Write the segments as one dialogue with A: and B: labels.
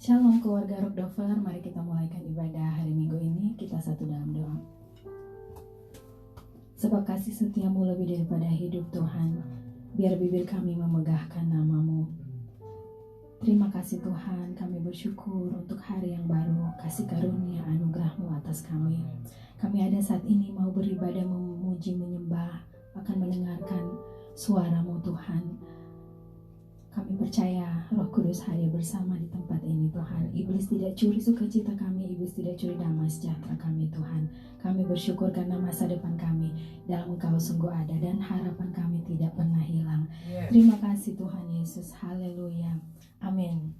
A: Shalom keluarga Rockdover, mari kita mulaikan ibadah hari Minggu ini. Kita satu dalam doa. Sebab kasih setiamu lebih daripada hidup Tuhan, biar bibir kami memegahkan nama-Mu. Terima kasih Tuhan, kami bersyukur untuk hari yang baru, kasih karunia anugerah-Mu atas kami. Kami ada saat ini mau beribadah, memuji, menyembah, akan mendengarkan suara-Mu Tuhan. Kami percaya Roh Kudus hadir bersama di tempat ini Tuhan. Iblis tidak curi sukacita kami, iblis tidak curi damai sejahtera kami Tuhan. Kami bersyukur karena masa depan kami dalam Engkau sungguh ada dan harapan kami tidak pernah hilang. Terima kasih Tuhan Yesus, haleluya, amin.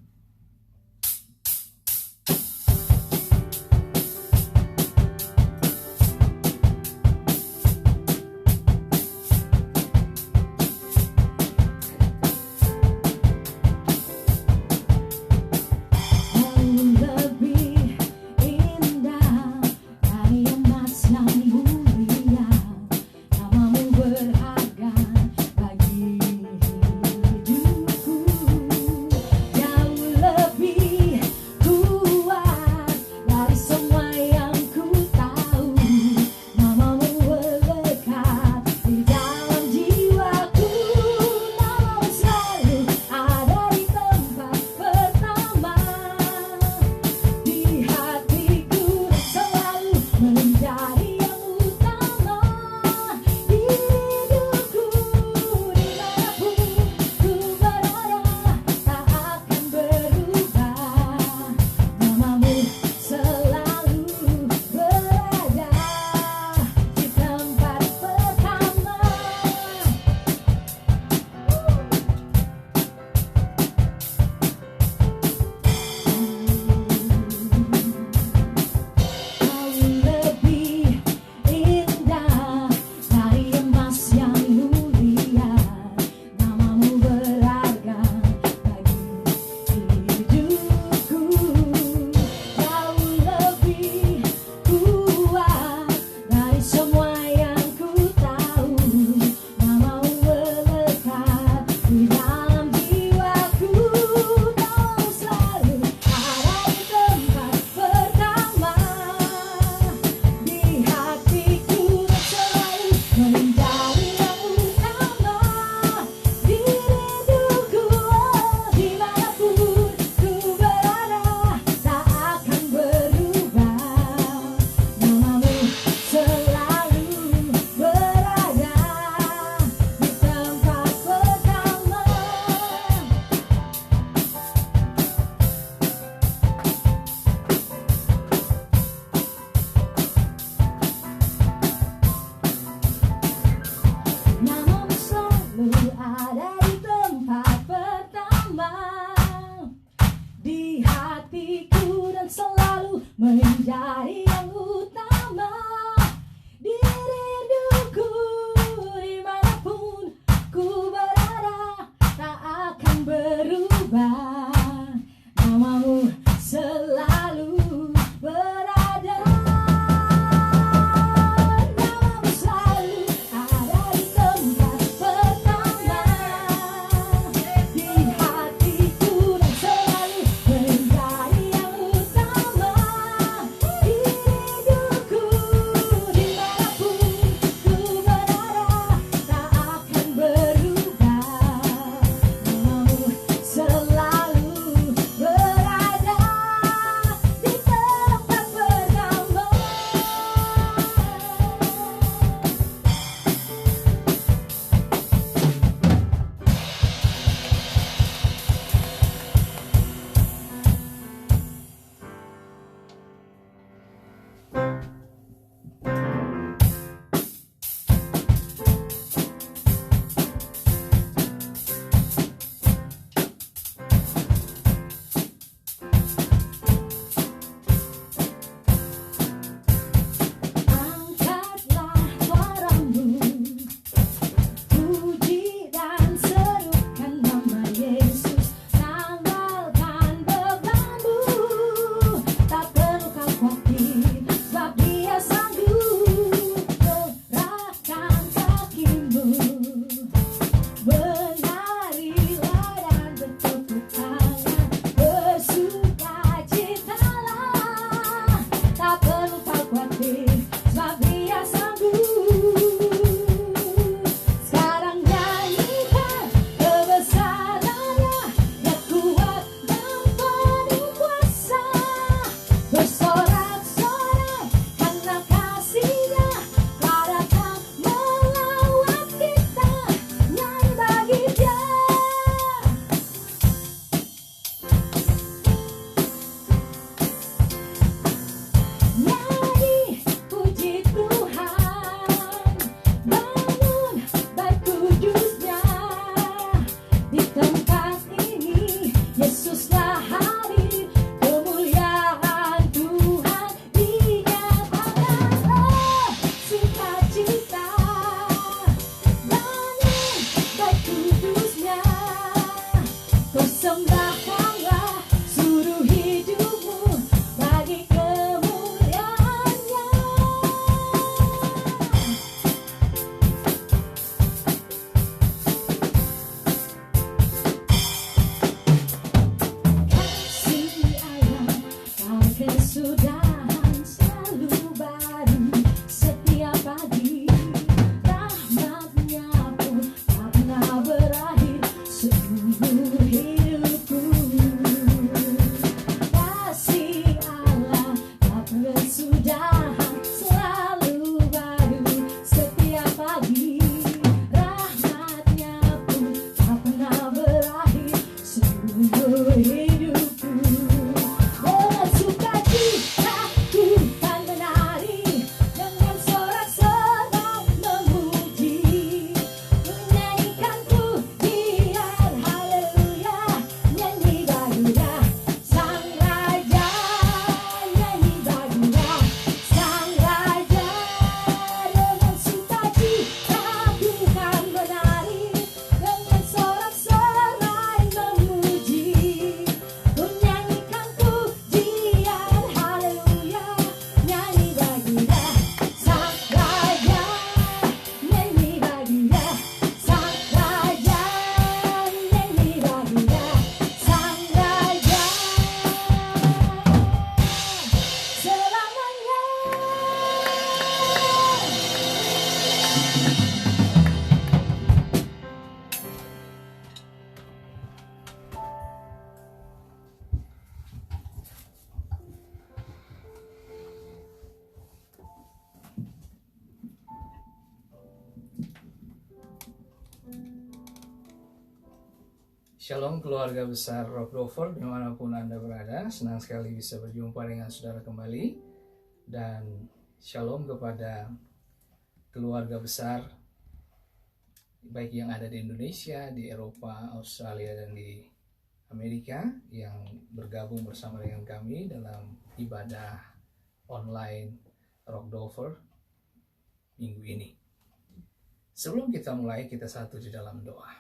A: Menjadi yang utama di rinduku, dimanapun ku berada, tak akan berubah. Namamu selalu berada, namamu selalu ada di tempat pertama di hatiku dan selalu menjadi yang utama. hidupku. Dengan sukacita ku kan menari, dengan sorak-sorai memuji, menyanyikan pujian haleluya, nyanyi bagulah Sang Raja, nyanyi bagulah Sang Raja. Dengan sukacita ku kan menari, dengan sorak-sorai memuji, menyanyikan pujian haleluya, nyanyi bagulah Sang Raja, nyanyi bagulah Sang Raja, nyanyi bagulah Sang Raja selamanya.
B: Shalom keluarga besar Rock Dover dimanapun Anda berada. Senang sekali bisa berjumpa dengan saudara kembali. Dan shalom kepada keluarga besar baik yang ada di Indonesia, di Eropa, Australia, dan di Amerika yang bergabung bersama dengan kami dalam ibadah online Rock Dover minggu ini. Sebelum kita mulai, kita satu di dalam doa.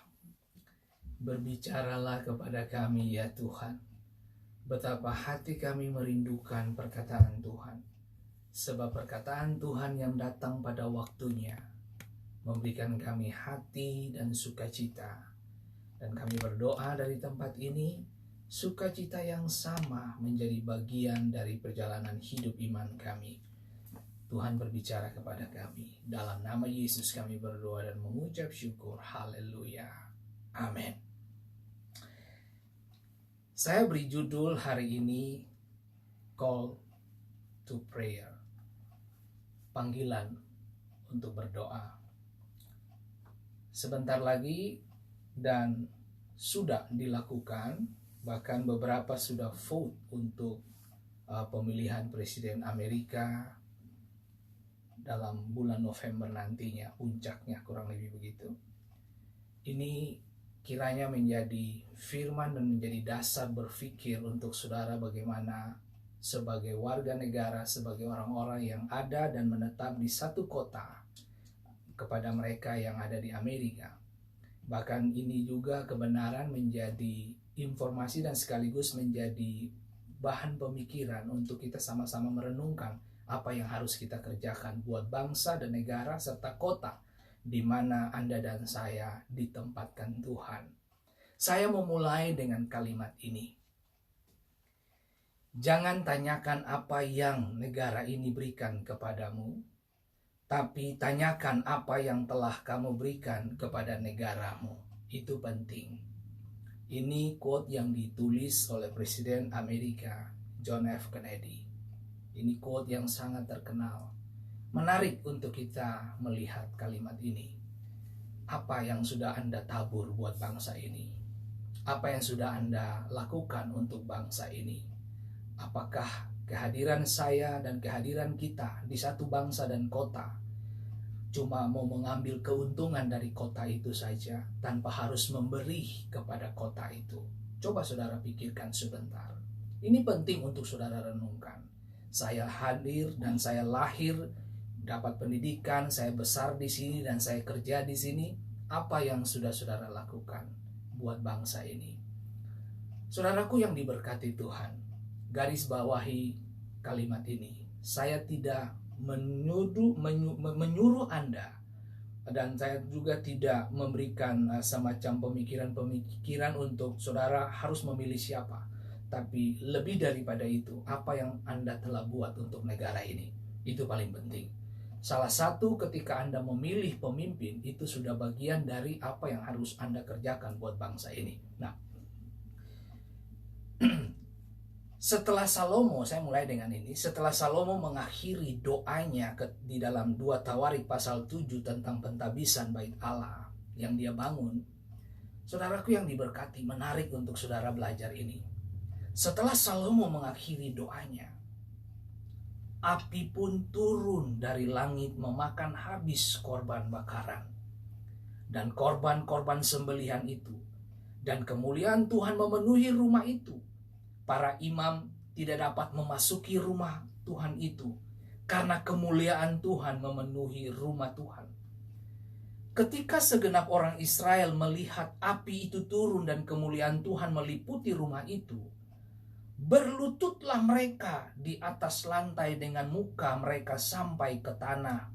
B: Berbicaralah kepada kami ya Tuhan, betapa hati kami merindukan perkataan Tuhan. Sebab perkataan Tuhan yang datang pada waktunya memberikan kami hati dan sukacita. Dan kami berdoa dari tempat ini, sukacita yang sama menjadi bagian dari perjalanan hidup iman kami. Tuhan berbicara kepada kami. Dalam nama Yesus kami berdoa dan mengucap syukur. Haleluya. Amin. Saya beri judul hari ini Call to Prayer, panggilan untuk berdoa. Sebentar lagi dan sudah dilakukan, bahkan beberapa sudah vote untuk pemilihan Presiden Amerika dalam bulan November nantinya, puncaknya kurang lebih begitu. Ini kiranya menjadi firman dan menjadi dasar berpikir untuk saudara bagaimana sebagai warga negara, sebagai orang-orang yang ada dan menetap di satu kota kepada mereka yang ada di Amerika. Bahkan ini juga kebenaran menjadi informasi dan sekaligus menjadi bahan pemikiran untuk kita sama-sama merenungkan apa yang harus kita kerjakan buat bangsa dan negara serta kota di mana Anda dan saya ditempatkan Tuhan. Saya memulai dengan kalimat ini. Jangan tanyakan apa yang negara ini berikan kepadamu, tapi tanyakan apa yang telah kamu berikan kepada negaramu. Itu penting. Ini quote yang ditulis oleh Presiden Amerika John F. Kennedy. Ini quote yang sangat terkenal. Menarik untuk kita melihat kalimat ini. Apa yang sudah Anda tabur buat bangsa ini? Apa yang sudah Anda lakukan untuk bangsa ini? Apakah kehadiran saya dan kehadiran kita di satu bangsa dan kota cuma mau mengambil keuntungan dari kota itu saja tanpa harus memberi kepada kota itu? Coba saudara pikirkan sebentar. Ini penting untuk saudara renungkan. Saya hadir dan saya lahir, dapat pendidikan, saya besar di sini dan saya kerja di sini. Apa yang sudah saudara lakukan buat bangsa ini? Saudaraku yang diberkati Tuhan, garis bawahi kalimat ini. Saya tidak menyuruh Anda, dan saya juga tidak memberikan semacam pemikiran untuk saudara harus memilih siapa. Tapi lebih daripada itu, apa yang Anda telah buat untuk negara ini, itu paling penting. Salah satu ketika Anda memilih pemimpin, itu sudah bagian dari apa yang harus Anda kerjakan buat bangsa ini. Nah, setelah Salomo, saya mulai dengan ini. Setelah Salomo mengakhiri doanya di dalam 2 Tawarik pasal 7 tentang pentabisan bait Allah yang dia bangun, Saudaraku yang diberkati, menarik untuk saudara belajar ini. Setelah Salomo mengakhiri doanya, api pun turun dari langit memakan habis korban bakaran dan korban-korban sembelihan itu. Dan kemuliaan Tuhan memenuhi rumah itu. Para imam tidak dapat memasuki rumah Tuhan itu karena kemuliaan Tuhan memenuhi rumah Tuhan. Ketika segenap orang Israel melihat api itu turun dan kemuliaan Tuhan meliputi rumah itu, berlututlah mereka di atas lantai dengan muka mereka sampai ke tanah,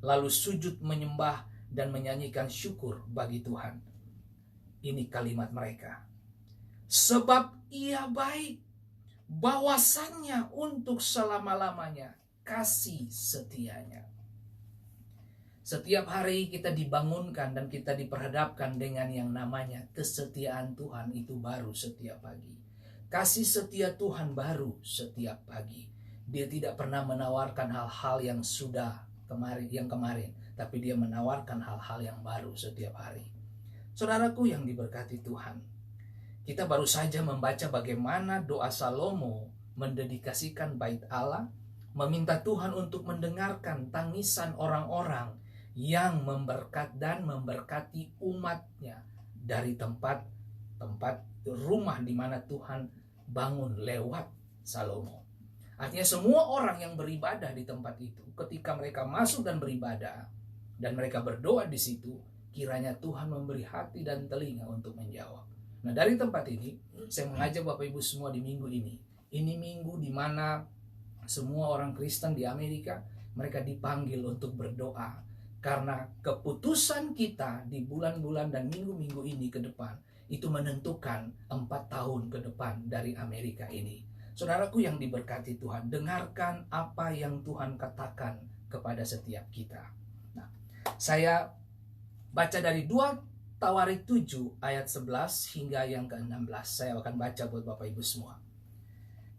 B: lalu sujud menyembah dan menyanyikan syukur bagi Tuhan. Ini kalimat mereka. Sebab ia baik, bahwasannya untuk selama-lamanya kasih setianya. Setiap hari kita dibangunkan dan kita diperhadapkan dengan yang namanya kesetiaan Tuhan itu baru setiap pagi. Kasih setia Tuhan baru setiap pagi. Dia tidak pernah menawarkan hal-hal yang kemarin, tapi dia menawarkan hal-hal yang baru setiap hari. Saudaraku yang diberkati Tuhan, kita baru saja membaca bagaimana doa Salomo mendedikasikan bait Allah, meminta Tuhan untuk mendengarkan tangisan orang-orang yang memberkati umatnya dari tempat rumah di mana Tuhan bangun lewat Salomo. Artinya semua orang yang beribadah di tempat itu, ketika mereka masuk dan beribadah dan mereka berdoa di situ, kiranya Tuhan memberi hati dan telinga untuk menjawab. Nah, dari tempat ini saya mengajak Bapak Ibu semua di minggu ini. Ini minggu di mana semua orang Kristen di Amerika mereka dipanggil untuk berdoa. Karena keputusan kita di bulan-bulan dan minggu-minggu ini ke depan itu menentukan 4 tahun ke depan dari Amerika ini. Saudaraku yang diberkati Tuhan, dengarkan apa yang Tuhan katakan kepada setiap kita. Nah, saya baca dari 2 Tawarik 7 ayat 11 hingga yang ke-16. Saya akan baca buat Bapak Ibu semua.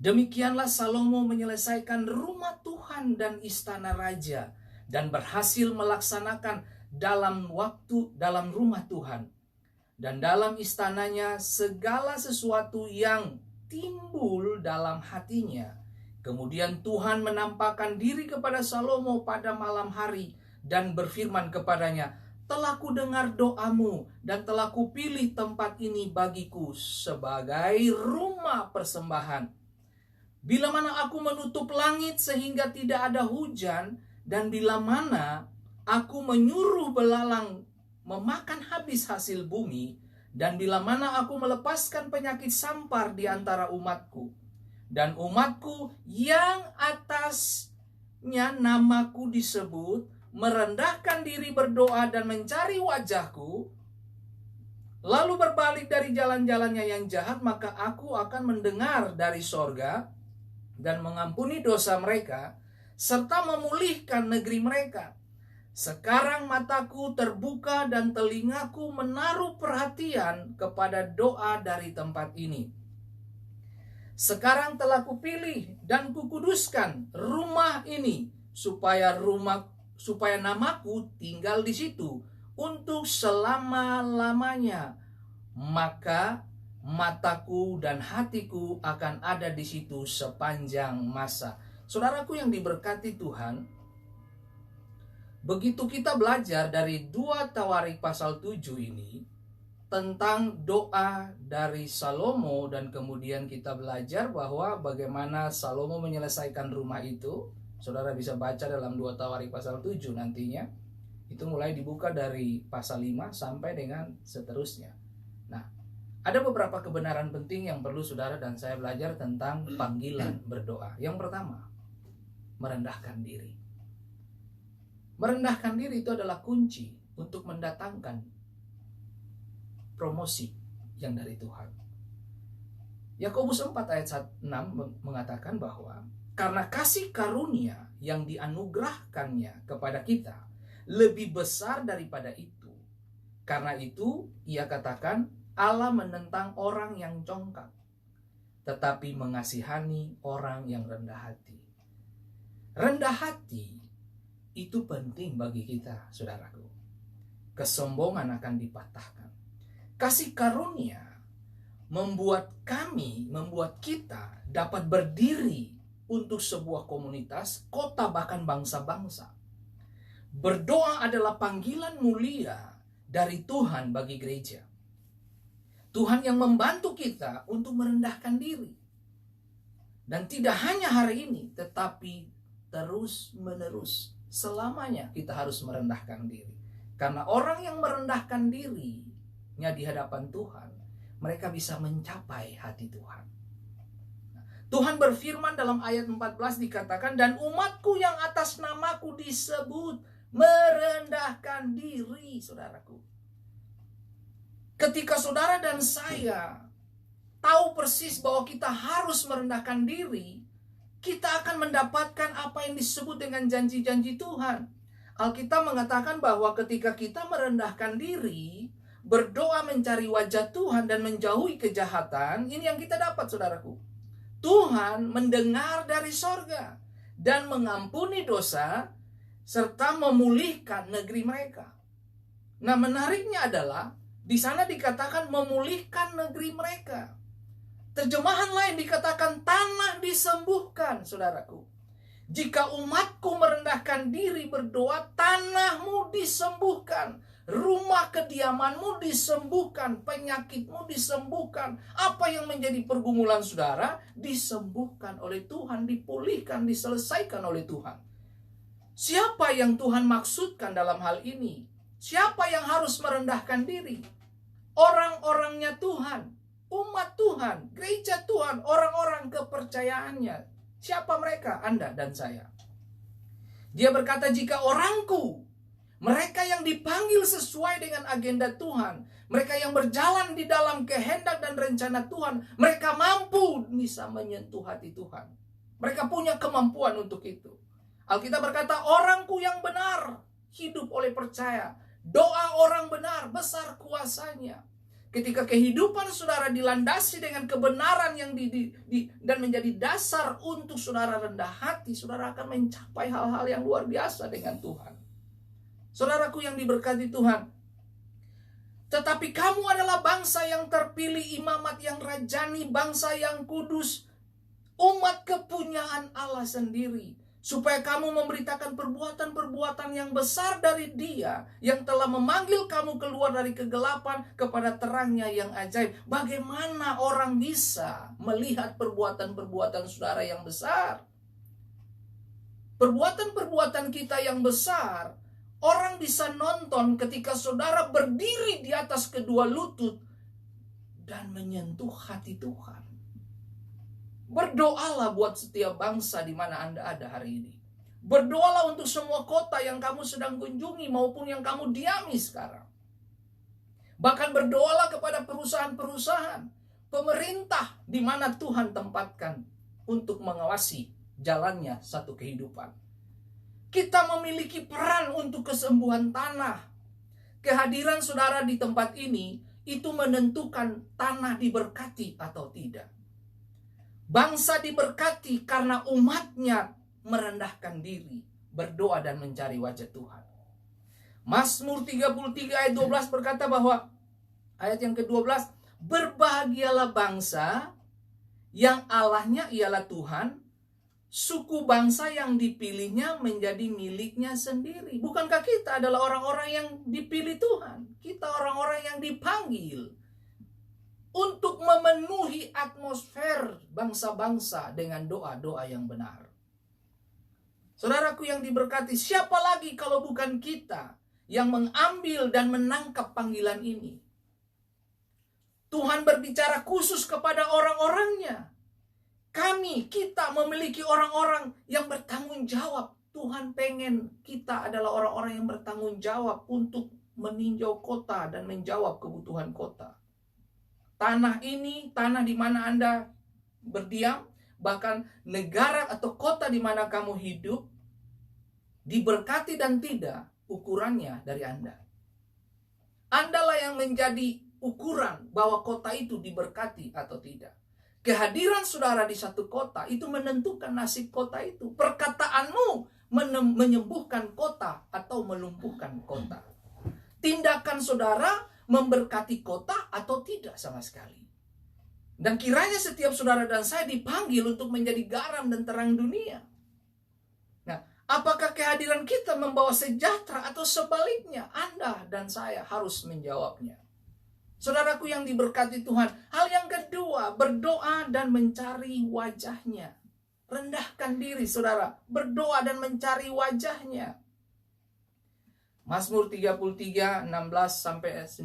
B: Demikianlah Salomo menyelesaikan rumah Tuhan dan istana raja, dan berhasil melaksanakan dalam rumah Tuhan dan dalam istananya segala sesuatu yang timbul dalam hatinya. Kemudian Tuhan menampakkan diri kepada Salomo pada malam hari dan berfirman kepadanya, telah ku dengar doamu dan telah ku pilih tempat ini bagiku sebagai rumah persembahan. Bila mana aku menutup langit sehingga tidak ada hujan, dan bila mana aku menyuruh belalang memakan habis hasil bumi, dan bila mana aku melepaskan penyakit sampar di antara umatku, dan umatku yang atasnya namaku disebut, merendahkan diri berdoa dan mencari wajahku, lalu berbalik dari jalan-jalannya yang jahat, maka aku akan mendengar dari sorga dan mengampuni dosa mereka, serta memulihkan negeri mereka. Sekarang mataku terbuka dan telingaku menaruh perhatian kepada doa dari tempat ini. Sekarang telah kupilih dan kukuduskan rumah ini supaya namaku tinggal di situ untuk selama-lamanya. Maka mataku dan hatiku akan ada di situ sepanjang masa. Saudaraku yang diberkati Tuhan, begitu kita belajar dari 2 Tawarik pasal 7 ini tentang doa dari Salomo, dan kemudian kita belajar bahwa bagaimana Salomo menyelesaikan rumah itu. Saudara bisa baca dalam 2 Tawarik pasal 7 nantinya. Itu mulai dibuka dari pasal 5 sampai dengan seterusnya. Nah, ada beberapa kebenaran penting yang perlu saudara dan saya belajar tentang panggilan berdoa. Yang pertama, merendahkan diri. Merendahkan diri itu adalah kunci untuk mendatangkan promosi yang dari Tuhan. Yakobus 4 ayat 6 mengatakan bahwa karena kasih karunia yang dianugerahkannya kepada kita lebih besar daripada itu. Karena itu ia katakan, Allah menentang orang yang congkak, tetapi mengasihani orang yang rendah hati. Rendah hati itu penting bagi kita, saudaraku. Kesombongan akan dipatahkan. Kasih karunia membuat kita dapat berdiri untuk sebuah komunitas, kota, bahkan bangsa-bangsa. Berdoa adalah panggilan mulia dari Tuhan bagi gereja. Tuhan yang membantu kita untuk merendahkan diri. Dan tidak hanya hari ini, tetapi terus-menerus. Selamanya kita harus merendahkan diri. Karena orang yang merendahkan dirinya di hadapan Tuhan, mereka bisa mencapai hati Tuhan. Tuhan berfirman dalam ayat 14 dikatakan, dan umatku yang atas namaku disebut merendahkan diri, saudaraku. Ketika saudara dan saya tahu persis bahwa kita harus merendahkan diri, kita akan mendapatkan apa yang disebut dengan janji-janji Tuhan. Alkitab mengatakan bahwa ketika kita merendahkan diri, berdoa mencari wajah Tuhan dan menjauhi kejahatan, ini yang kita dapat, saudaraku. Tuhan mendengar dari sorga dan mengampuni dosa serta memulihkan negeri mereka. Nah, menariknya adalah di sana dikatakan memulihkan negeri mereka. Terjemahan lain dikatakan tanah disembuhkan, saudaraku. Jika umatku merendahkan diri berdoa, tanahmu disembuhkan. Rumah kediamanmu disembuhkan, penyakitmu disembuhkan. Apa yang menjadi pergumulan saudara disembuhkan oleh Tuhan, dipulihkan, diselesaikan oleh Tuhan. Siapa yang Tuhan maksudkan dalam hal ini? Siapa yang harus merendahkan diri? Orang-orangnya Tuhan, umat Tuhan, gereja Tuhan, orang-orang kepercayaannya. Siapa mereka? Anda dan saya. Dia berkata, jika orangku, mereka yang dipanggil sesuai dengan agenda Tuhan, mereka yang berjalan di dalam kehendak dan rencana Tuhan, mereka mampu bisa menyentuh hati Tuhan. Mereka punya kemampuan untuk itu. Alkitab berkata, orangku yang benar hidup oleh percaya. Doa orang benar besar kuasanya. Ketika kehidupan saudara dilandasi dengan kebenaran yang dan menjadi dasar untuk saudara rendah hati, saudara akan mencapai hal-hal yang luar biasa dengan Tuhan. Saudaraku yang diberkati Tuhan, tetapi kamu adalah bangsa yang terpilih, imamat yang rajani, bangsa yang kudus, umat kepunyaan Allah sendiri, supaya kamu memberitakan perbuatan-perbuatan yang besar dari Dia yang telah memanggil kamu keluar dari kegelapan kepada terangnya yang ajaib. Bagaimana orang bisa melihat perbuatan-perbuatan saudara yang besar? Perbuatan-perbuatan kita yang besar, orang bisa nonton ketika saudara berdiri di atas kedua lutut dan menyentuh hati Tuhan. Berdoalah buat setiap bangsa di mana Anda ada hari ini. Berdoalah untuk semua kota yang kamu sedang kunjungi maupun yang kamu diami sekarang. Bahkan berdoalah kepada perusahaan-perusahaan, pemerintah di mana Tuhan tempatkan untuk mengawasi jalannya satu kehidupan. Kita memiliki peran untuk kesembuhan tanah. Kehadiran saudara di tempat ini itu menentukan tanah diberkati atau tidak. Bangsa diberkati karena umatnya merendahkan diri, berdoa dan mencari wajah Tuhan. Mazmur 33 ayat 12 berkata bahwa, ayat yang ke-12, berbahagialah bangsa yang Allahnya ialah Tuhan, suku bangsa yang dipilihnya menjadi miliknya sendiri. Bukankah kita adalah orang-orang yang dipilih Tuhan? Kita orang-orang yang dipanggil untuk memenuhi atmosfer bangsa-bangsa dengan doa-doa yang benar. Saudaraku yang diberkati, siapa lagi kalau bukan kita yang mengambil dan menangkap panggilan ini? Tuhan berbicara khusus kepada orang-orangnya. Kita memiliki orang-orang yang bertanggung jawab. Tuhan pengen kita adalah orang-orang yang bertanggung jawab untuk meninjau kota dan menjawab kebutuhan kota. Tanah ini, tanah di mana Anda berdiam, bahkan negara atau kota di mana kamu hidup, diberkati dan tidak, ukurannya dari Anda. Andalah yang menjadi ukuran bahwa kota itu diberkati atau tidak. Kehadiran saudara di satu kota itu menentukan nasib kota itu. Perkataanmu menyembuhkan kota atau melumpuhkan kota. Tindakan saudara memberkati kota atau tidak sama sekali. Dan kiranya setiap saudara dan saya dipanggil untuk menjadi garam dan terang dunia. Nah, apakah kehadiran kita membawa sejahtera atau sebaliknya? Anda dan saya harus menjawabnya. Saudaraku yang diberkati Tuhan, hal yang kedua, berdoa dan mencari wajahnya. Rendahkan diri saudara, berdoa dan mencari wajahnya. Mazmur 33, 16-19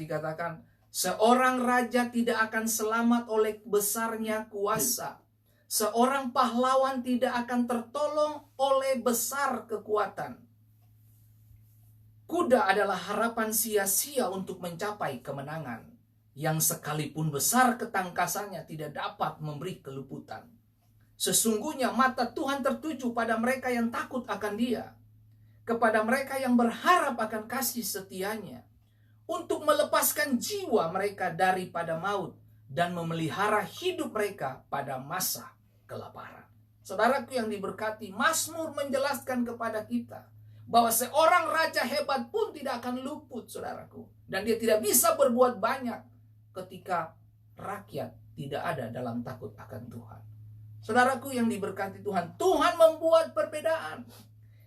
B: dikatakan, seorang raja tidak akan selamat oleh besarnya kuasa. Seorang pahlawan tidak akan tertolong oleh besar kekuatan. Kuda adalah harapan sia-sia untuk mencapai kemenangan, yang sekalipun besar ketangkasannya tidak dapat memberi keluputan. Sesungguhnya mata Tuhan tertuju pada mereka yang takut akan Dia, kepada mereka yang berharap akan kasih setianya, untuk melepaskan jiwa mereka daripada maut dan memelihara hidup mereka pada masa kelaparan. Saudaraku yang diberkati, Mazmur menjelaskan kepada kita bahwa seorang raja hebat pun tidak akan luput, saudaraku. Dan dia tidak bisa berbuat banyak ketika rakyat tidak ada dalam takut akan Tuhan. Saudaraku yang diberkati Tuhan, Tuhan membuat perbedaan.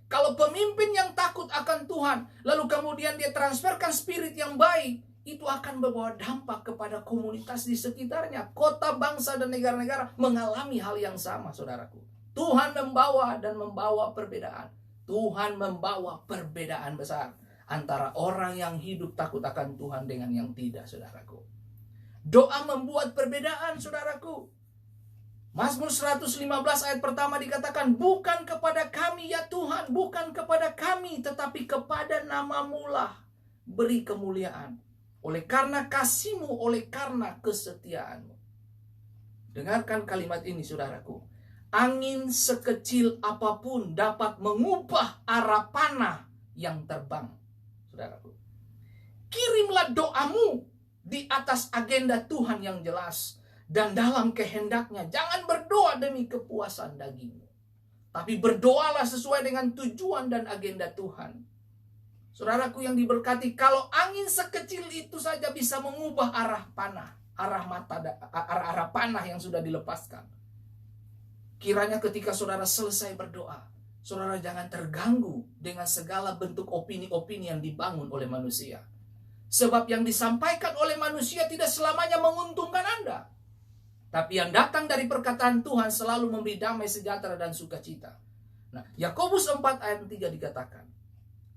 B: Kalau pemimpin yang takut akan Tuhan, lalu kemudian dia transferkan spirit yang baik, itu akan membawa dampak kepada komunitas di sekitarnya. Kota, bangsa, dan negara-negara mengalami hal yang sama, saudaraku. Tuhan membawa dan membawa perbedaan. Tuhan membawa perbedaan besar antara orang yang hidup takut akan Tuhan dengan yang tidak, saudaraku. Doa membuat perbedaan, saudaraku. Mazmur 115 ayat pertama dikatakan, bukan kepada kami ya Tuhan, bukan kepada kami, tetapi kepada nama-Mu lah beri kemuliaan. Oleh karena kasih-Mu, oleh karena kesetiaan-Mu. Dengarkan kalimat ini, saudaraku. Angin sekecil apapun dapat mengubah arah panah yang terbang. Saudaraku, kirimlah doamu di atas agenda Tuhan yang jelas dan dalam kehendaknya. Jangan berdoa demi kepuasan dagingmu, tapi berdoalah sesuai dengan tujuan dan agenda Tuhan. Saudaraku yang diberkati, kalau angin sekecil itu saja bisa mengubah arah panah, arah panah yang sudah dilepaskan. Kiranya ketika saudara selesai berdoa, saudara jangan terganggu dengan segala bentuk opini-opini yang dibangun oleh manusia. Sebab yang disampaikan oleh manusia tidak selamanya menguntungkan Anda. Tapi yang datang dari perkataan Tuhan selalu memberi damai, sejahtera, dan sukacita. Nah, Yakobus 4 ayat 3 dikatakan,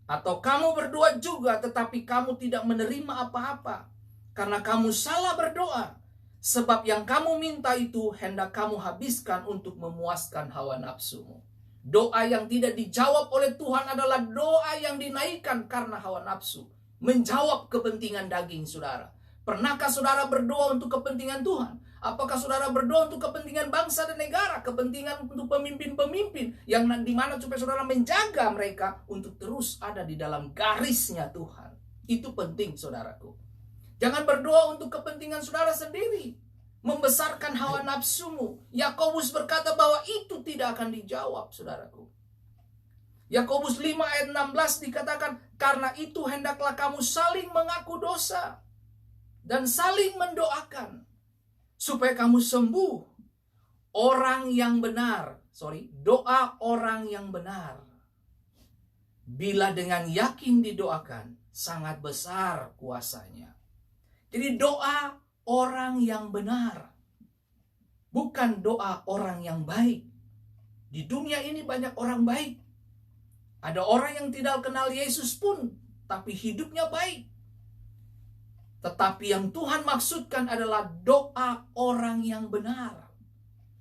B: atau kamu berdoa juga tetapi kamu tidak menerima apa-apa, karena kamu salah berdoa. Sebab yang kamu minta itu hendak kamu habiskan untuk memuaskan hawa nafsumu. Doa yang tidak dijawab oleh Tuhan adalah doa yang dinaikkan karena hawa nafsu. Menjawab kepentingan daging saudara. Pernahkah saudara berdoa untuk kepentingan Tuhan? Apakah saudara berdoa untuk kepentingan bangsa dan negara? Kepentingan untuk pemimpin-pemimpin yang dimana supaya saudara menjaga mereka untuk terus ada di dalam garisnya Tuhan. Itu penting, saudaraku. Jangan berdoa untuk kepentingan saudara sendiri, membesarkan hawa nafsumu. Yakobus berkata bahwa itu tidak akan dijawab, saudaraku. Yakobus 5 ayat 16 dikatakan, karena itu hendaklah kamu saling mengaku dosa dan saling mendoakan supaya kamu sembuh. Doa orang yang benar, bila dengan yakin didoakan, sangat besar kuasanya. Jadi doa orang yang benar, bukan doa orang yang baik. Di dunia ini banyak orang baik. Ada orang yang tidak kenal Yesus pun, tapi hidupnya baik. Tetapi yang Tuhan maksudkan adalah doa orang yang benar.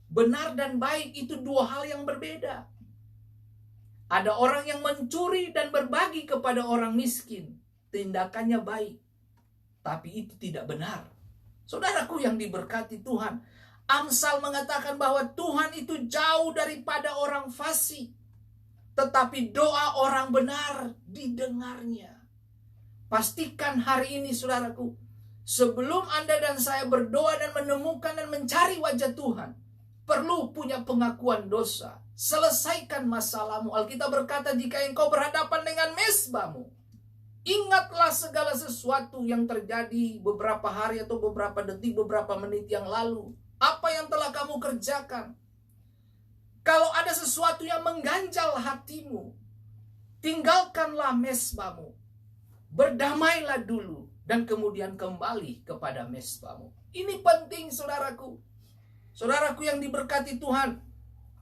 B: Benar dan baik itu dua hal yang berbeda. Ada orang yang mencuri dan berbagi kepada orang miskin. Tindakannya baik, tapi itu tidak benar. Saudaraku yang diberkati Tuhan, Amsal mengatakan bahwa Tuhan itu jauh daripada orang fasik, tetapi doa orang benar didengarnya. Pastikan hari ini, saudaraku, sebelum Anda dan saya berdoa dan menemukan dan mencari wajah Tuhan, perlu punya pengakuan dosa. Selesaikan masalahmu. Alkitab berkata, jika engkau berhadapan dengan mezbamu, Ingatlah segala sesuatu yang terjadi beberapa hari atau beberapa detik, beberapa menit yang lalu. Apa yang telah kamu kerjakan. Kalau ada sesuatu yang mengganjal hatimu, tinggalkanlah mesbahmu. Berdamailah dulu dan kemudian kembali kepada mesbahmu. Ini penting, saudaraku. Saudaraku yang diberkati Tuhan.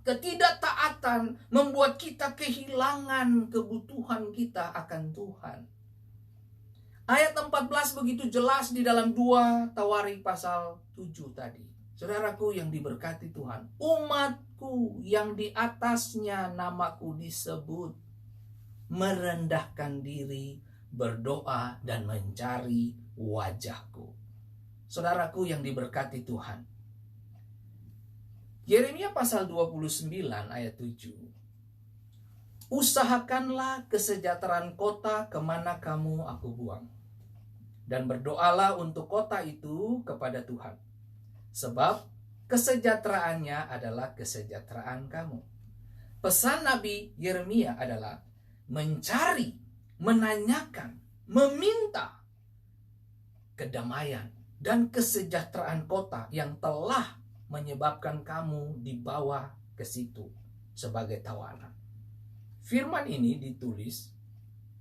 B: Ketidaktaatan membuat kita kehilangan kebutuhan kita akan Tuhan. Ayat 14 begitu jelas di dalam 2 Tawarik pasal 7 tadi. Saudaraku yang diberkati Tuhan, umatku yang di atasnya namaku disebut, merendahkan diri, berdoa dan mencari wajahku. Saudaraku yang diberkati Tuhan, Yeremia pasal 29 ayat 7. Usahakanlah kesejahteraan kota kemana kamu aku buang. Dan berdoalah untuk kota itu kepada Tuhan. Sebab kesejahteraannya adalah kesejahteraan kamu. Pesan Nabi Yeremia adalah mencari, menanyakan, meminta kedamaian dan kesejahteraan kota yang telah menyebabkan kamu dibawa ke situ sebagai tawanan. Firman ini ditulis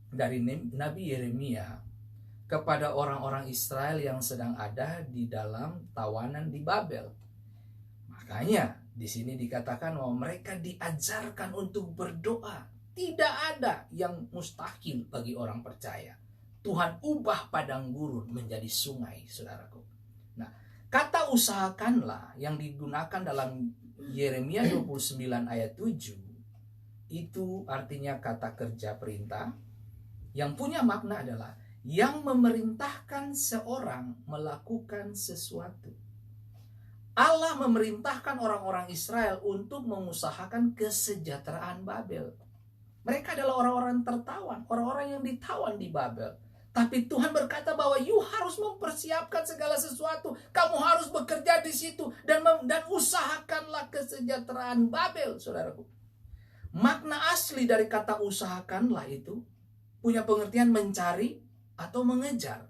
B: dari Nabi Yeremia kepada orang-orang Israel yang sedang ada di dalam tawanan di Babel. Makanya di sini dikatakan bahwa mereka diajarkan untuk berdoa. Tidak ada yang mustahil bagi orang percaya. Tuhan ubah padang gurun menjadi sungai, saudaraku. Nah, kata usahakanlah yang digunakan dalam Yeremia 29 ayat 7 itu artinya kata kerja perintah yang punya makna adalah yang memerintahkan seorang melakukan sesuatu. Allah memerintahkan orang-orang Israel untuk mengusahakan kesejahteraan Babel. Mereka adalah orang-orang tertawan, orang-orang yang ditawan di Babel. Tapi Tuhan berkata bahwa you harus mempersiapkan segala sesuatu. Kamu harus bekerja di situ dan usahakanlah kesejahteraan Babel, saudaraku. Makna asli dari kata usahakanlah itu punya pengertian mencari atau mengejar.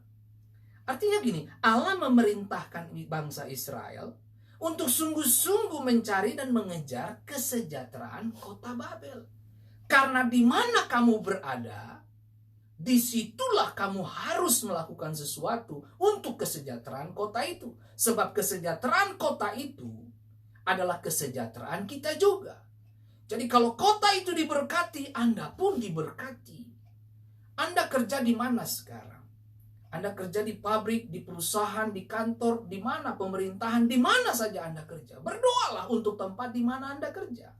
B: Artinya gini, Allah memerintahkan bangsa Israel untuk sungguh-sungguh mencari dan mengejar kesejahteraan kota Babel. Karena di mana kamu berada, disitulah kamu harus melakukan sesuatu untuk kesejahteraan kota itu. Sebab kesejahteraan kota itu adalah kesejahteraan kita juga. Jadi kalau kota itu diberkati, Anda pun diberkati. Anda kerja di mana sekarang? Anda kerja di pabrik, di perusahaan, di kantor, di mana pemerintahan, di mana saja Anda kerja. Berdoalah untuk tempat di mana Anda kerja.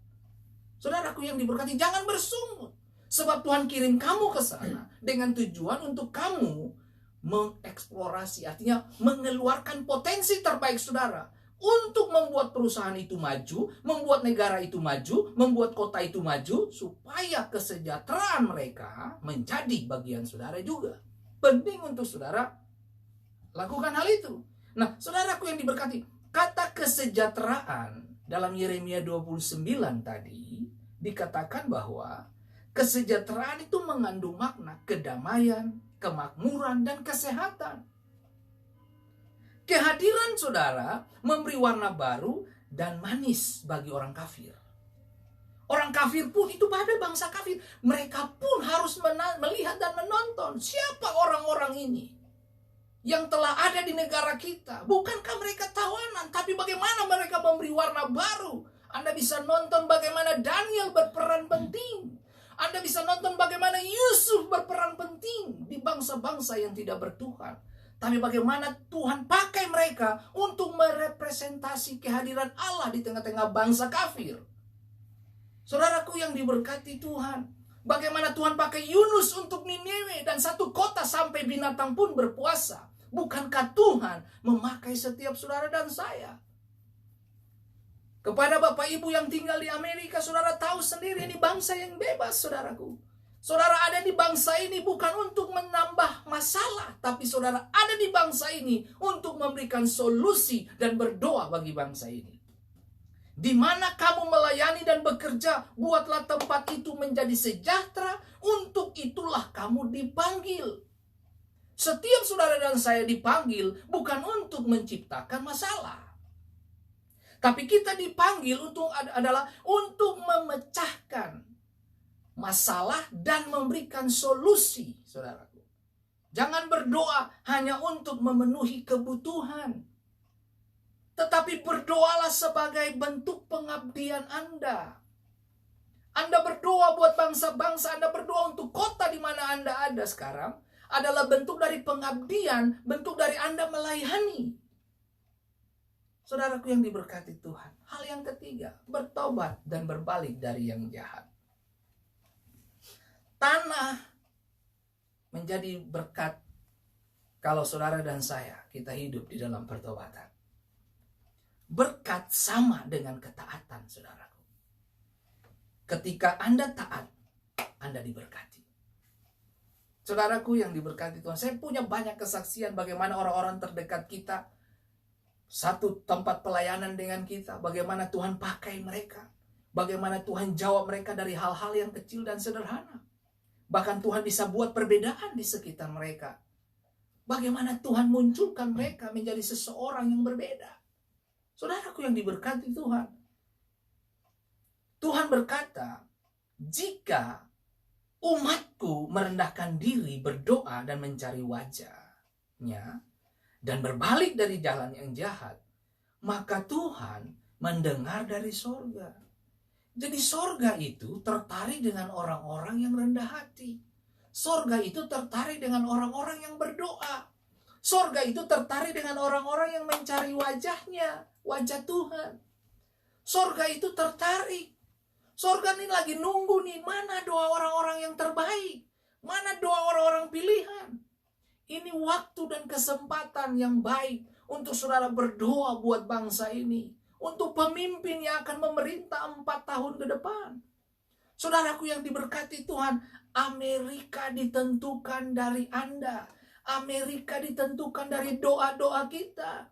B: Saudaraku yang diberkati, jangan bersungut. Sebab Tuhan kirim kamu ke sana dengan tujuan untuk kamu mengeksplorasi, artinya mengeluarkan potensi terbaik saudara untuk membuat perusahaan itu maju, membuat negara itu maju, membuat kota itu maju, supaya kesejahteraan mereka menjadi bagian saudara juga. Penting untuk saudara lakukan hal itu. Nah, saudaraku yang diberkati, kata kesejahteraan dalam Yeremia 29 tadi dikatakan bahwa kesejahteraan itu mengandung makna kedamaian, kemakmuran, dan kesehatan. Kehadiran saudara memberi warna baru dan manis bagi orang kafir. Orang kafir pun, itu pada bangsa kafir, mereka pun harus melihat dan menonton siapa orang-orang ini yang telah ada di negara kita. Bukankah mereka tawanan, tapi bagaimana mereka memberi warna baru. Anda bisa nonton bagaimana Daniel berperan penting. Anda bisa nonton bagaimana Yusuf berperan penting di bangsa-bangsa yang tidak bertuhan. Tapi bagaimana Tuhan pakai mereka untuk merepresentasi kehadiran Allah di tengah-tengah bangsa kafir. Saudaraku yang diberkati Tuhan, bagaimana Tuhan pakai Yunus untuk Niniwe dan satu kota sampai binatang pun berpuasa. Bukankah Tuhan memakai setiap saudara dan saya? Kepada Bapak Ibu yang tinggal di Amerika, saudara tahu sendiri ini bangsa yang bebas, saudaraku. Saudara ada di bangsa ini bukan untuk menambah masalah, tapi saudara ada di bangsa ini untuk memberikan solusi dan berdoa bagi bangsa ini. Di mana kamu melayani dan bekerja, buatlah tempat itu menjadi sejahtera. Untuk itulah kamu dipanggil. Setiap saudara dan saya dipanggil bukan untuk menciptakan masalah. Tapi kita dipanggil adalah untuk memecahkan masalah dan memberikan solusi, saudaraku. Jangan berdoa hanya untuk memenuhi kebutuhan. Tetapi berdoalah sebagai bentuk pengabdian Anda. Anda berdoa buat bangsa-bangsa, Anda berdoa untuk kota di mana Anda ada sekarang, adalah bentuk dari pengabdian, bentuk dari Anda melayani. Saudaraku yang diberkati Tuhan. Hal yang ketiga, bertobat dan berbalik dari yang jahat. Tanah menjadi berkat kalau saudara dan saya kita hidup di dalam pertobatan. Berkat sama dengan ketaatan, saudaraku. Ketika Anda taat, Anda diberkati. Saudaraku yang diberkati Tuhan, saya punya banyak kesaksian bagaimana orang-orang terdekat kita, satu tempat pelayanan dengan kita, bagaimana Tuhan pakai mereka, bagaimana Tuhan jawab mereka dari hal-hal yang kecil dan sederhana. Bahkan Tuhan bisa buat perbedaan di sekitar mereka. Bagaimana Tuhan munculkan mereka menjadi seseorang yang berbeda. Saudaraku yang diberkati Tuhan, Tuhan berkata, jika umatku merendahkan diri, berdoa dan mencari wajah-Nya, dan berbalik dari jalan yang jahat, maka Tuhan mendengar dari sorga. Jadi sorga itu tertarik dengan orang-orang yang rendah hati. Sorga itu tertarik dengan orang-orang yang berdoa. Sorga itu tertarik dengan orang-orang yang mencari wajah-Nya, wajah Tuhan. Sorga itu tertarik. Sorga ini lagi nunggu nih, mana doa orang-orang yang terbaik? Mana doa orang-orang pilihan? Ini waktu dan kesempatan yang baik untuk saudara berdoa buat bangsa ini. Untuk pemimpin yang akan memerintah 4 tahun ke depan. Saudaraku yang diberkati Tuhan, Amerika ditentukan dari Anda. Amerika ditentukan dari doa-doa kita.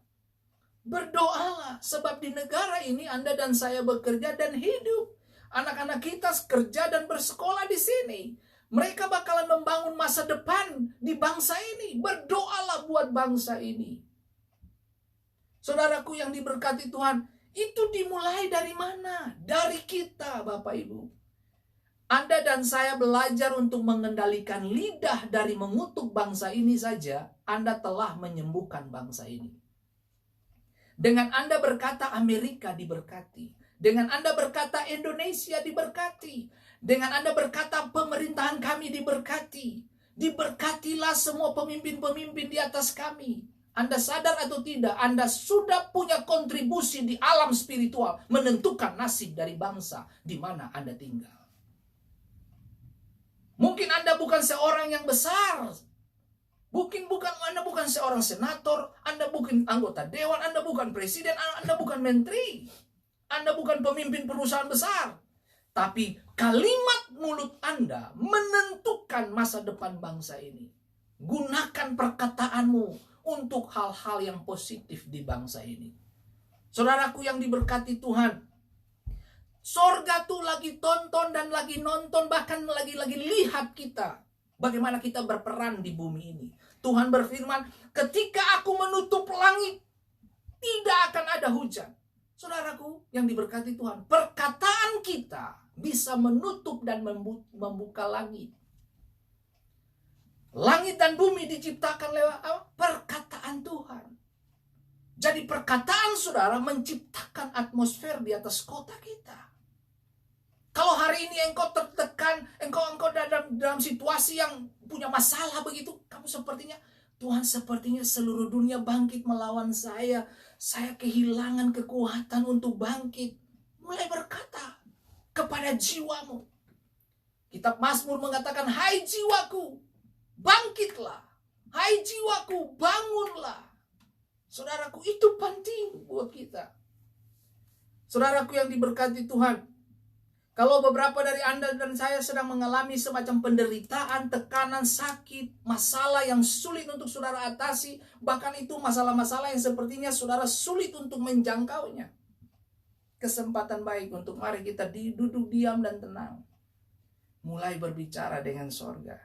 B: Berdoalah, sebab di negara ini Anda dan saya bekerja dan hidup. Anak-anak kita kerja dan bersekolah di sini. Mereka bakalan membangun masa depan di bangsa ini. Berdoalah buat bangsa ini. Saudaraku yang diberkati Tuhan, itu dimulai dari mana? Dari kita, Bapak Ibu. Anda dan saya belajar untuk mengendalikan lidah dari mengutuk bangsa ini saja, Anda telah menyembuhkan bangsa ini. Dengan Anda berkata Amerika diberkati. Dengan Anda berkata Indonesia diberkati. Dengan Anda berkata pemerintahan kami diberkati. Diberkatilah semua pemimpin-pemimpin di atas kami. Anda sadar atau tidak, Anda sudah punya kontribusi di alam spiritual menentukan nasib dari bangsa di mana Anda tinggal. Mungkin Anda bukan seorang yang besar. Anda bukan seorang senator, Anda bukan anggota dewan, Anda bukan presiden, Anda bukan menteri. Anda bukan pemimpin perusahaan besar. Tapi kalimat mulut Anda menentukan masa depan bangsa ini. Gunakan perkataanmu untuk hal-hal yang positif di bangsa ini. Saudaraku yang diberkati Tuhan, sorga tuh lagi tonton dan lagi nonton, bahkan lagi lihat kita. Bagaimana kita berperan di bumi ini. Tuhan berfirman, ketika aku menutup langit, tidak akan ada hujan. Saudaraku yang diberkati Tuhan, perkataan kita bisa menutup dan membuka langit. Langit dan bumi diciptakan lewat perkataan Tuhan. Jadi perkataan saudara menciptakan atmosfer di atas kota kita. Kalau hari ini engkau tertekan, engkau dalam situasi yang punya masalah begitu, kamu sepertinya, Tuhan sepertinya seluruh dunia bangkit melawan saya. Saya kehilangan kekuatan untuk bangkit. Mulai berkata kepada jiwamu. Kitab Mazmur mengatakan, hai jiwaku, bangkitlah. Hai jiwaku, bangunlah. Saudaraku, itu penting buat kita. Saudaraku yang diberkati Tuhan, kalau beberapa dari Anda dan saya sedang mengalami semacam penderitaan, tekanan, sakit, masalah yang sulit untuk saudara atasi, bahkan itu masalah-masalah yang sepertinya saudara sulit untuk menjangkaunya. kesempatan baik untuk mari kita duduk diam dan tenang. Mulai berbicara dengan sorga.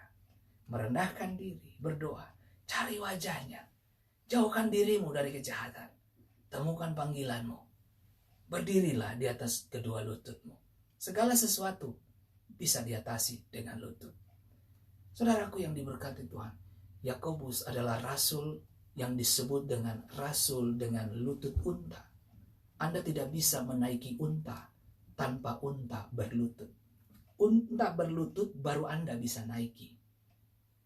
B: Merendahkan diri, berdoa. Cari wajahnya. Jauhkan dirimu dari kejahatan. Temukan panggilanmu. Berdirilah di atas kedua lututmu. Segala sesuatu bisa diatasi dengan lutut. Saudaraku yang diberkati Tuhan, Yakobus adalah rasul yang disebut dengan rasul dengan lutut unta. Anda tidak bisa menaiki unta tanpa unta berlutut. Unta berlutut baru Anda bisa naiki.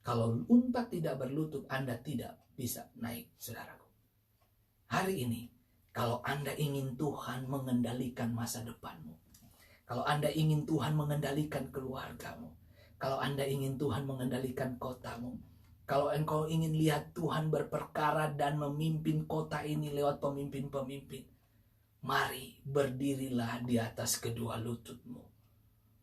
B: Kalau unta tidak berlutut, Anda tidak bisa naik, saudaraku. Hari ini, kalau Anda ingin Tuhan mengendalikan masa depanmu, kalau Anda ingin Tuhan mengendalikan keluargamu, kalau Anda ingin Tuhan mengendalikan kotamu, kalau engkau ingin lihat Tuhan berperkara dan memimpin kota ini lewat pemimpin-pemimpin, mari berdirilah di atas kedua lututmu.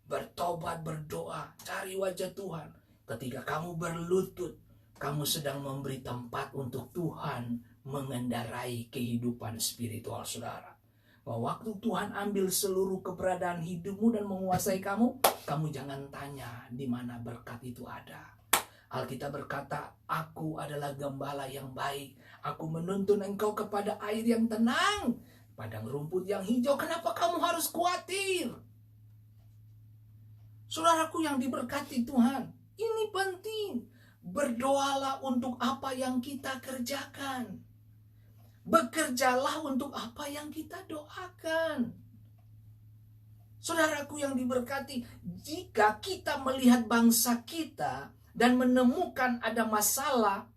B: Bertobat, berdoa, cari wajah Tuhan. Ketika kamu berlutut, kamu sedang memberi tempat untuk Tuhan mengendarai kehidupan spiritual saudara. Bahwa waktu Tuhan ambil seluruh keberadaan hidupmu dan menguasai kamu, kamu jangan tanya di mana berkat itu ada. Alkitab berkata, aku adalah gembala yang baik. Aku menuntun engkau kepada air yang tenang. Padang rumput yang hijau, kenapa kamu harus khawatir? Saudaraku yang diberkati Tuhan, ini penting. Berdoalah untuk apa yang kita kerjakan. Bekerjalah untuk apa yang kita doakan. Saudaraku yang diberkati, jika kita melihat bangsa kita dan menemukan ada masalah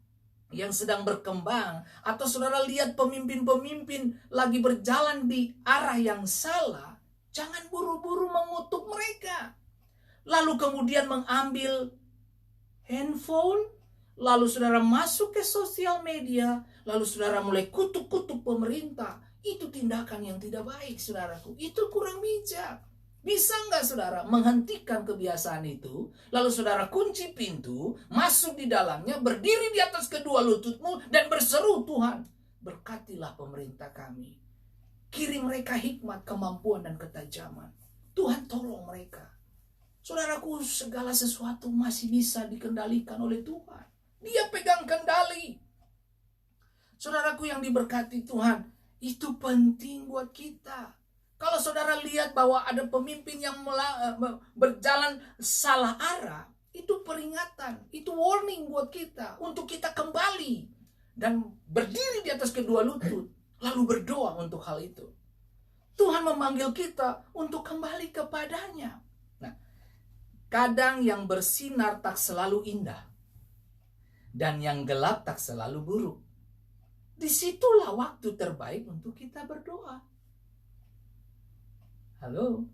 B: yang sedang berkembang, atau saudara lihat pemimpin-pemimpin lagi berjalan di arah yang salah, jangan buru-buru mengutuk mereka. Lalu kemudian mengambil handphone, lalu saudara masuk ke sosial media, lalu saudara mulai kutuk-kutuk pemerintah. Itu tindakan yang tidak baik, saudaraku. Itu kurang bijak. Bisa nggak saudara menghentikan kebiasaan itu, lalu saudara kunci pintu, masuk di dalamnya, berdiri di atas kedua lututmu, dan berseru, Tuhan, berkatilah pemerintah kami. Kirim mereka hikmat, kemampuan, dan ketajaman. Tuhan tolong mereka. Saudaraku, segala sesuatu masih bisa dikendalikan oleh Tuhan. Dia pegang kendali. Saudaraku yang diberkati Tuhan, itu penting buat kita. Kalau saudara lihat bahwa ada pemimpin yang berjalan salah arah, itu peringatan, itu warning buat kita untuk kita kembali dan berdiri di atas kedua lutut, lalu berdoa untuk hal itu. Tuhan memanggil kita untuk kembali kepadanya. Nah, kadang yang bersinar tak selalu indah, dan yang gelap tak selalu buruk. Disitulah waktu terbaik untuk kita berdoa. Halo,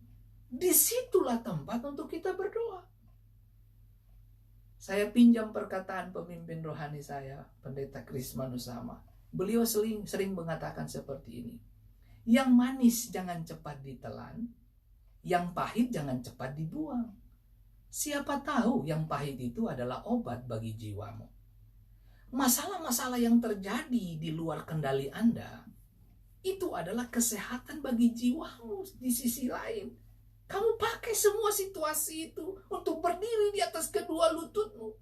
B: disitulah tempat untuk kita berdoa. Saya pinjam perkataan pemimpin rohani saya, Pendeta Kris Manusama. Beliau sering mengatakan seperti ini. Yang manis jangan cepat ditelan, yang pahit jangan cepat dibuang. Siapa tahu yang pahit itu adalah obat bagi jiwamu. Masalah-masalah yang terjadi di luar kendali Anda, itu adalah kesehatan bagi jiwamu di sisi lain. Kamu pakai semua situasi itu untuk berdiri di atas kedua lututmu.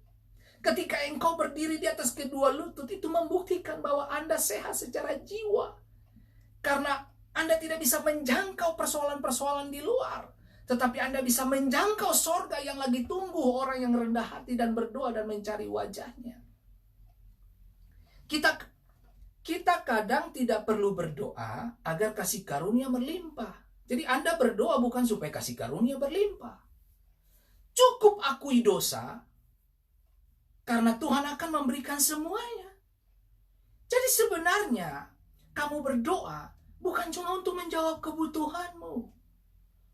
B: Ketika engkau berdiri di atas kedua lutut, itu membuktikan bahwa Anda sehat secara jiwa. Karena Anda tidak bisa menjangkau persoalan-persoalan di luar, tetapi Anda bisa menjangkau sorga yang lagi tunggu orang yang rendah hati dan berdoa dan mencari wajahnya. Kita kadang tidak perlu berdoa agar kasih karunia berlimpah. Jadi Anda berdoa bukan supaya kasih karunia berlimpah. Cukup akui dosa, karena Tuhan akan memberikan semuanya. Jadi sebenarnya kamu berdoa bukan cuma untuk menjawab kebutuhanmu.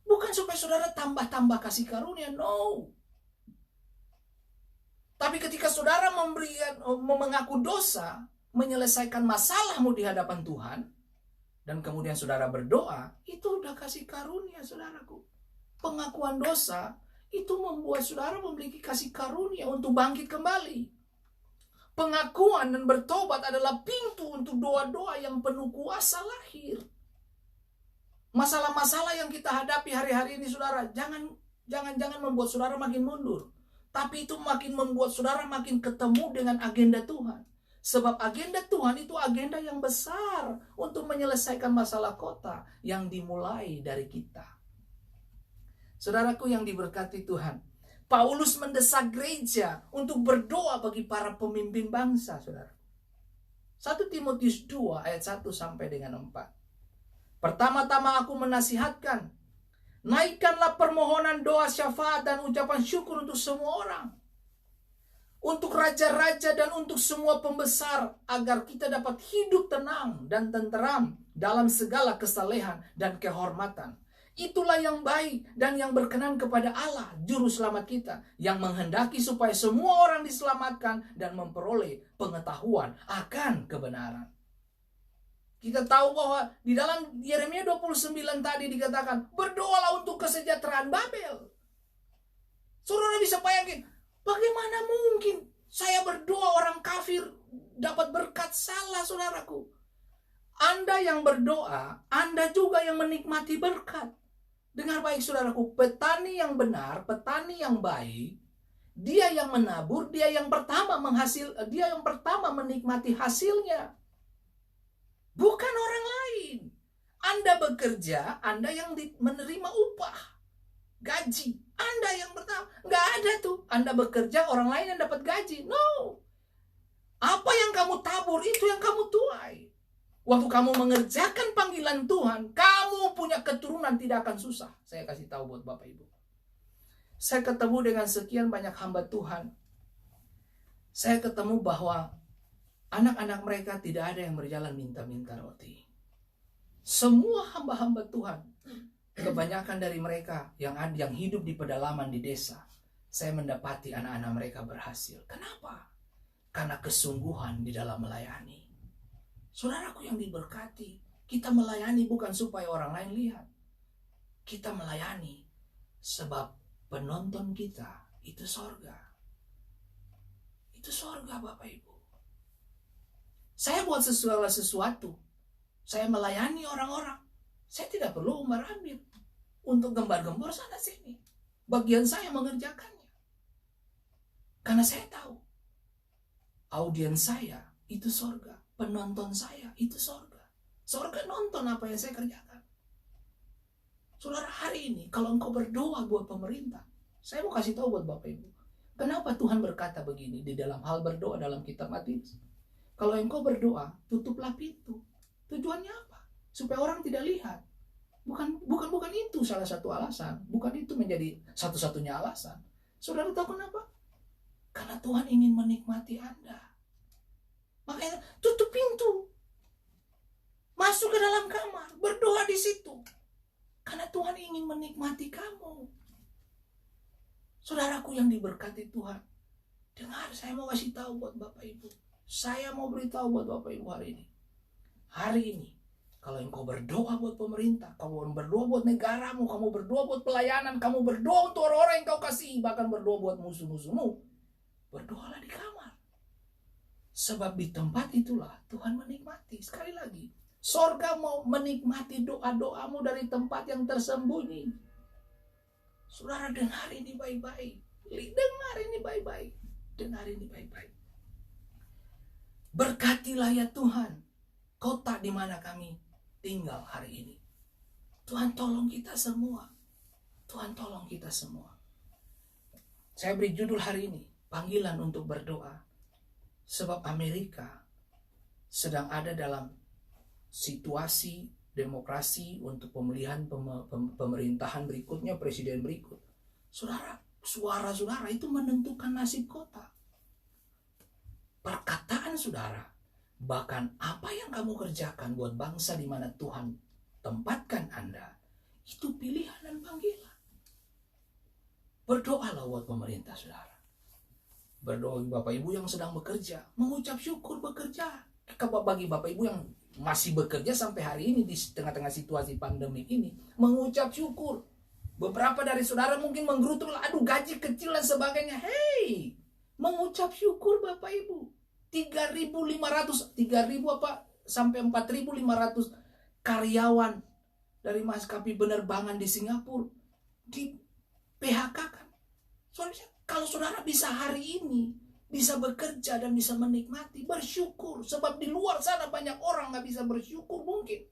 B: Bukan supaya saudara tambah-tambah kasih karunia, no. Tapi ketika saudara mengaku dosa, menyelesaikan masalahmu di hadapan Tuhan, dan kemudian saudara berdoa, itu udah kasih karunia, saudaraku. Pengakuan dosa itu membuat saudara memiliki kasih karunia untuk bangkit kembali. Pengakuan dan bertobat adalah pintu untuk doa-doa yang penuh kuasa lahir. Masalah-masalah yang kita hadapi hari-hari ini saudara, jangan membuat saudara makin mundur. Tapi itu makin membuat saudara makin ketemu dengan agenda Tuhan. Sebab agenda Tuhan itu agenda yang besar untuk menyelesaikan masalah kota yang dimulai dari kita. Saudaraku yang diberkati Tuhan, Paulus mendesak gereja untuk berdoa bagi para pemimpin bangsa, saudara. 1 Timotius 2 ayat 1 sampai dengan 4. Pertama-tama aku menasihatkan, naikkanlah permohonan, doa, syafaat, dan ucapan syukur untuk semua orang. Untuk raja-raja dan untuk semua pembesar, agar kita dapat hidup tenang dan tenteram dalam segala kesalehan dan kehormatan. Itulah yang baik dan yang berkenan kepada Allah, Juru Selamat kita, yang menghendaki supaya semua orang diselamatkan dan memperoleh pengetahuan akan kebenaran. Kita tahu bahwa di dalam Yeremia 29 tadi dikatakan, berdoalah untuk kesejahteraan Babel. Saudara bisa bayangin, bagaimana mungkin saya berdoa orang kafir dapat berkat? Salah, saudaraku. Anda yang berdoa, Anda juga yang menikmati berkat. Dengar baik, saudaraku, petani yang benar, petani yang baik, dia yang menabur, dia yang pertama menikmati hasilnya. Bukan orang lain. Anda bekerja, Anda yang menerima upah, gaji. Anda yang pertama. Nggak ada tuh. Anda bekerja, orang lain yang dapat gaji. No. Apa yang kamu tabur, itu yang kamu tuai. Waktu kamu mengerjakan panggilan Tuhan, kamu punya keturunan tidak akan susah. Saya kasih tahu buat Bapak Ibu. Saya ketemu dengan sekian banyak hamba Tuhan. Saya ketemu bahwa anak-anak mereka tidak ada yang berjalan minta-minta roti. Semua hamba-hamba Tuhan, kebanyakan dari mereka yang hidup di pedalaman di desa, saya mendapati anak-anak mereka berhasil. Kenapa? Karena kesungguhan di dalam melayani. Saudaraku yang diberkati, kita melayani bukan supaya orang lain lihat. Kita melayani sebab penonton kita itu sorga. Itu sorga, Bapak Ibu. Saya buat segala sesuatu. Saya melayani orang-orang. Saya tidak perlu umbar-ambir untuk gembar-gembor sana sini. Bagian saya mengerjakannya. Karena saya tahu audiens saya itu sorga. Penonton saya itu sorga. Sorga nonton apa yang saya kerjakan. Saudara, hari ini kalau engkau berdoa buat pemerintah, saya mau kasih tahu buat Bapak Ibu. Kenapa Tuhan berkata begini di dalam hal berdoa dalam kitab Matius? Kalau engkau berdoa, tutuplah pintu. Tujuannya apa? Supaya orang tidak lihat. Bukan itu salah satu alasan. Bukan itu menjadi satu-satunya alasan. Saudara tahu kenapa? Karena Tuhan ingin menikmati Anda. Makanya tutup pintu. Masuk ke dalam kamar. Berdoa di situ. Karena Tuhan ingin menikmati kamu. Saudaraku yang diberkati Tuhan. Dengar, saya mau kasih tahu buat Bapak Ibu. Saya mau beritahu buat Bapak Ibu hari ini. Hari ini, kalau engkau berdoa buat pemerintah, kamu berdoa buat negaramu, kamu berdoa buat pelayanan, kamu berdoa untuk orang-orang yang kau kasihi, bahkan berdoa buat musuh-musuhmu, berdoalah di kamar. Sebab di tempat itulah Tuhan menikmati. Sekali lagi, sorga mau menikmati doa-doamu dari tempat yang tersembunyi. Saudara, dengar ini baik-baik. Dengar ini baik-baik. Dengar ini baik-baik. Berkatilah ya Tuhan kota di mana kami tinggal hari ini. Tuhan tolong kita semua. Tuhan tolong kita semua. Saya beri judul hari ini, panggilan untuk berdoa. Sebab Amerika sedang ada dalam situasi demokrasi untuk pemilihan pemerintahan berikutnya, presiden berikut. Saudara, suara saudara itu menentukan nasib kota. Perkataan saudara, bahkan apa yang kamu kerjakan buat bangsa di mana Tuhan tempatkan Anda, itu pilihan dan panggilan. Berdoalah buat pemerintah saudara. Berdoa Bapak Ibu yang sedang bekerja, mengucap syukur bekerja. Bagi Bapak Ibu yang masih bekerja sampai hari ini di tengah-tengah situasi pandemi ini, mengucap syukur. Beberapa dari saudara mungkin menggerutu, aduh gaji kecil dan sebagainya. Hey, mengucap syukur Bapak Ibu. 3.500 sampai 4.500 karyawan dari maskapai penerbangan di Singapura di PHK kan. Kalau saudara bisa hari ini bisa bekerja dan bisa menikmati, bersyukur. Sebab di luar sana banyak orang gak bisa bersyukur mungkin.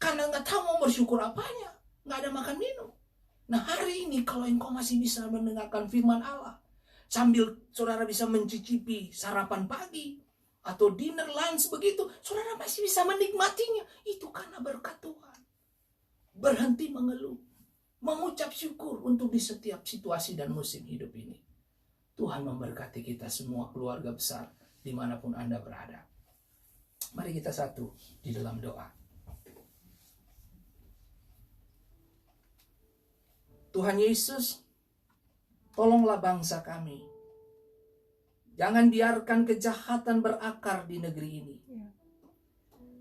B: Karena gak tahu mau bersyukur apanya. Gak ada makan minum. Nah hari ini kalau engkau masih bisa mendengarkan firman Allah, sambil saudara bisa mencicipi sarapan pagi atau dinner lunch begitu, saudara masih bisa menikmatinya. Itu karena berkat Tuhan. Berhenti mengeluh, mengucap syukur untuk di setiap situasi dan musim hidup ini. Tuhan memberkati kita semua, keluarga besar dimanapun Anda berada. Mari kita satu di dalam doa. Tuhan Yesus, tolonglah bangsa kami. Jangan biarkan kejahatan berakar di negeri ini.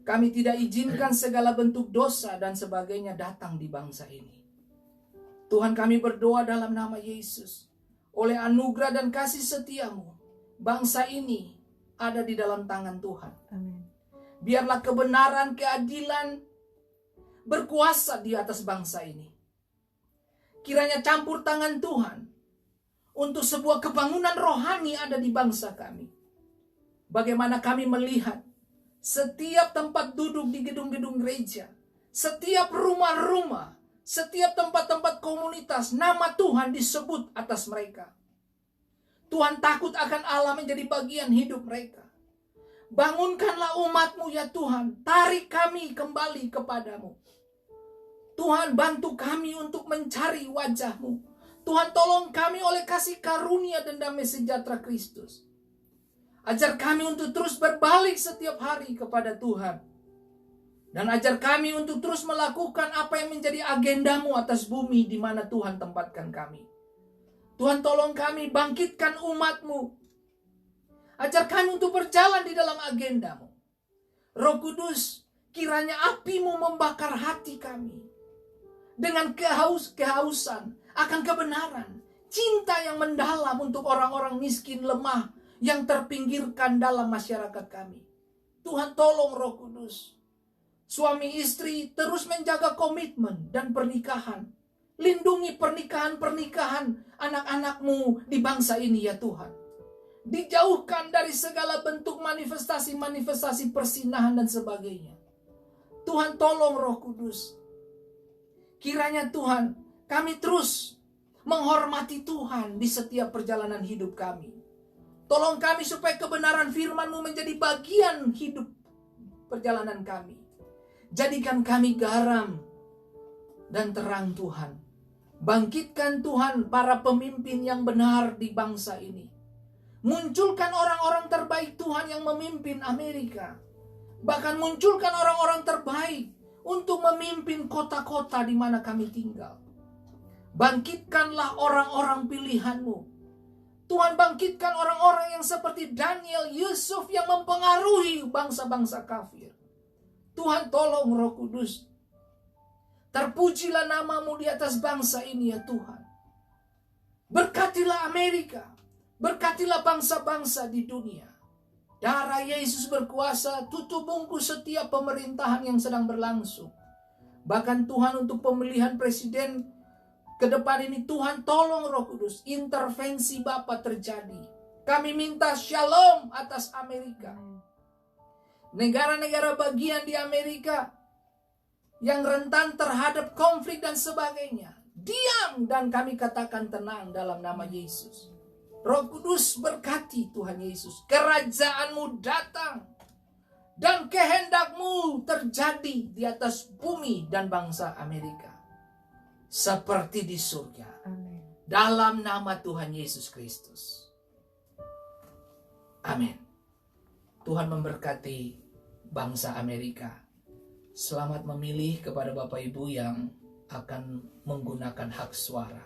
B: Kami tidak izinkan segala bentuk dosa dan sebagainya datang di bangsa ini. Tuhan, kami berdoa dalam nama Yesus. Oleh anugerah dan kasih setiamu, bangsa ini ada di dalam tangan Tuhan.
C: Amin.
B: Biarlah kebenaran, keadilan berkuasa di atas bangsa ini. Kiranya campur tangan Tuhan untuk sebuah kebangunan rohani ada di bangsa kami. Bagaimana kami melihat setiap tempat duduk di gedung-gedung gereja, setiap rumah-rumah, setiap tempat-tempat komunitas, nama Tuhan disebut atas mereka. Tuhan, takut akan Allah menjadi bagian hidup mereka. Bangunkanlah umat-Mu ya Tuhan, tarik kami kembali kepadamu. Tuhan, bantu kami untuk mencari wajah-Mu. Tuhan, tolong kami oleh kasih karunia dan damai sejahtera Kristus. Ajar kami untuk terus berbalik setiap hari kepada Tuhan. Dan ajar kami untuk terus melakukan apa yang menjadi agendamu atas bumi di mana Tuhan tempatkan kami. Tuhan, tolong kami bangkitkan umat-Mu. Ajar kami untuk berjalan di dalam agendamu. Roh Kudus, kiranya api-Mu membakar hati kami. Dengan kehausan akan kebenaran. Cinta yang mendalam untuk orang-orang miskin, lemah, yang terpinggirkan dalam masyarakat kami. Tuhan, tolong Roh Kudus. Suami istri terus menjaga komitmen dan pernikahan. Lindungi pernikahan-pernikahan anak-anak-Mu di bangsa ini ya Tuhan. Dijauhkan dari segala bentuk manifestasi-manifestasi persinahan dan sebagainya. Tuhan, tolong Roh Kudus. Kiranya Tuhan, kami terus menghormati Tuhan di setiap perjalanan hidup kami. Tolong kami supaya kebenaran firman-Mu menjadi bagian hidup perjalanan kami. Jadikan kami garam dan terang Tuhan. Bangkitkan Tuhan para pemimpin yang benar di bangsa ini. Munculkan orang-orang terbaik Tuhan yang memimpin Amerika. Bahkan munculkan orang-orang terbaik untuk memimpin kota-kota di mana kami tinggal. Bangkitkanlah orang-orang pilihan-Mu. Tuhan, bangkitkan orang-orang yang seperti Daniel, Yusuf yang mempengaruhi bangsa-bangsa kafir. Tuhan, tolong Roh Kudus. Terpujilah nama-Mu di atas bangsa ini ya Tuhan. Berkatilah Amerika. Berkatilah bangsa-bangsa di dunia. Darah Yesus berkuasa, tutup bungkus setiap pemerintahan yang sedang berlangsung. Bahkan Tuhan, untuk pemilihan presiden ke depan ini, Tuhan tolong Roh Kudus, intervensi Bapa terjadi. Kami minta shalom atas Amerika. Negara-negara bagian di Amerika yang rentan terhadap konflik dan sebagainya, diam dan kami katakan tenang dalam nama Yesus. Roh Kudus berkati Tuhan Yesus. Kerajaan-Mu datang dan kehendak-Mu terjadi di atas bumi dan bangsa Amerika. Seperti di surga.
C: Amin.
B: Dalam nama Tuhan Yesus Kristus. Amin. Tuhan memberkati bangsa Amerika. Selamat memilih kepada Bapak Ibu yang akan menggunakan hak suara.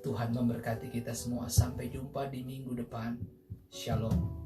B: Tuhan memberkati kita semua. Sampai jumpa di minggu depan. Shalom.